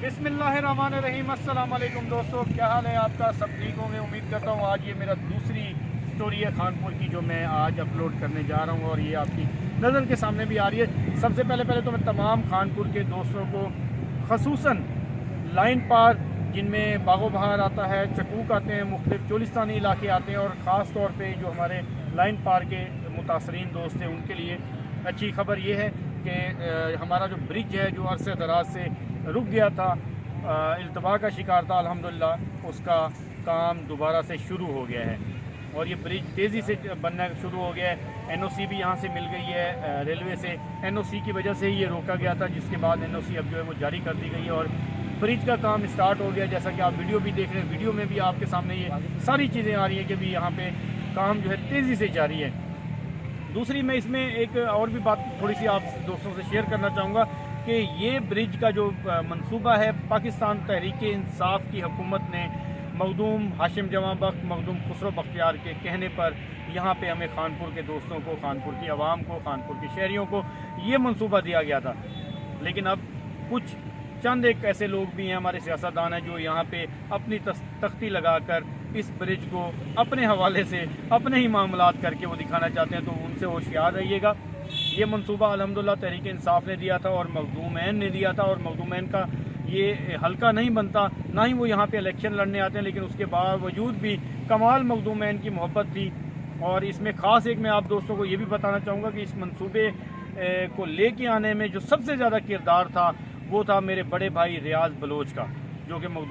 बिस्मिल्लाहिर्रहमानिर्रहीम। अस्सलाम वालेकुम दोस्तों, क्या हाल है आपका? सब ठीक होंगे उम्मीद करता हूँ। आज ये मेरा दूसरी स्टोरी है खानपुर की जो मैं आज अपलोड करने जा रहा हूँ और ये आपकी नज़र के सामने भी आ रही है। सबसे पहले तो मैं तमाम खानपुर के दोस्तों को खसूसन लाइन पार जिनमें बागो बहार आता है, चकूक आते हैं, मुख्तलिफ चोलिस्तानी इलाके आते हैं और ख़ास तौर पे जो हमारे लाइन पार के मुतासरीन दोस्त हैं उनके लिए अच्छी खबर ये है कि हमारा जो ब्रिज है जो अरसे दराज से रुक गया था, इल्तबा का शिकार था, अल्हम्दुलिल्लाह उसका काम दोबारा से शुरू हो गया है और ये ब्रिज तेज़ी से बनना शुरू हो गया है। एनओसी भी यहाँ से मिल गई है रेलवे से। एनओसी की वजह से ही ये रोका गया था, जिसके बाद एनओसी अब जो है वो जारी कर दी गई है और ब्रिज का काम स्टार्ट हो गया। जैसा कि आप वीडियो भी देख रहे हैं, वीडियो में भी आपके सामने ये सारी चीज़ें आ रही हैं कि भी यहाँ पे काम जो है तेज़ी से जारी है। दूसरी मैं इसमें एक और भी बात थोड़ी सी आप दोस्तों से शेयर करना चाहूँगा कि ये ब्रिज का जो मंसूबा है, पाकिस्तान तहरीक इंसाफ की हुकूमत ने मखदूम हाशिम जमा बख्श, मखदूम खुसरो बख्तियार के कहने पर यहाँ पे हमें खानपुर के दोस्तों को, खानपुर की आवाम को, खानपुर के शहरियों को ये मंसूबा दिया गया था। लेकिन अब कुछ चंद एक ऐसे लोग भी हैं, हमारे सियासतदान हैं, जो यहाँ पे अपनी तख्ती लगाकर इस ब्रिज को अपने हवाले से अपने ही मामलात करके वो दिखाना चाहते हैं। तो उनसे होशियार रहिएगा। ये मंसूबा अल्हम्दुलिल्लाह तहरीक इंसाफ ने दिया था और मखदूमैन ने दिया था और मखदूमैन का ये हल्का नहीं बनता, ना ही वो यहाँ पे इलेक्शन लड़ने आते हैं, लेकिन उसके बावजूद भी कमाल मखदूमैन की मोहब्बत थी। और इसमें ख़ास एक मैं आप दोस्तों को ये भी बताना चाहूँगा कि इस मंसूबे को लेके आने में जो सबसे ज़्यादा किरदार था वो था मेरे बड़े भाई रियाज बलोच का, जो कि मखदूम